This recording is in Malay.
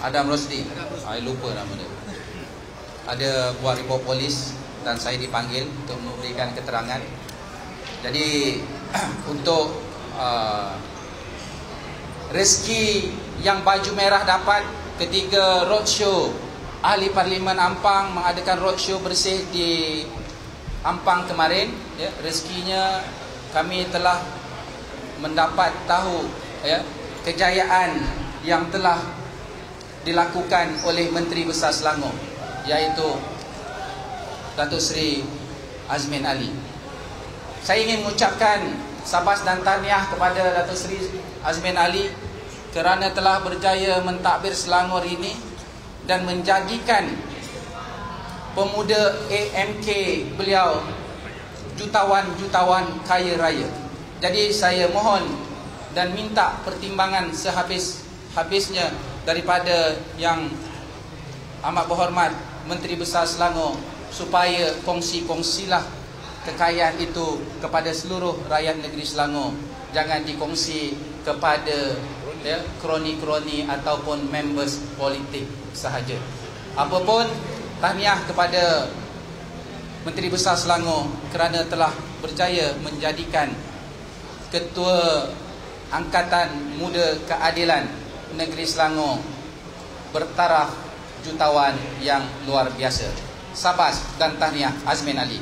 Adam Rosli. Saya lupa nama dia. Ada buat report polis dan saya dipanggil untuk memberikan keterangan. Jadi untuk rezeki yang baju merah dapat ketika roadshow Ahli Parlimen Ampang mengadakan roadshow bersih di Ampang kemarin, ya, rezekinya kami telah mendapat tahu, ya, kejayaan yang telah dilakukan oleh Menteri Besar Selangor, iaitu Datuk Seri Azmin Ali. Saya ingin mengucapkan sabas dan tahniah kepada Datuk Seri Azmin Ali kerana telah berjaya mentadbir Selangor ini dan menjadikan pemuda AMK beliau jutawan-jutawan kaya raya. Jadi saya mohon dan minta pertimbangan sehabis-habisnya daripada Yang Amat Berhormat Menteri Besar Selangor supaya kongsi-kongsilah kekayaan itu kepada seluruh rakyat negeri Selangor. Jangan dikongsi kepada, ya, kroni-kroni ataupun members politik sahaja. Apapun, tahniah kepada Menteri Besar Selangor kerana telah berjaya menjadikan Ketua Angkatan Muda Keadilan Negeri Selangor bertaraf jutawan yang luar biasa. Sabas dan tahniah Azmin Ali.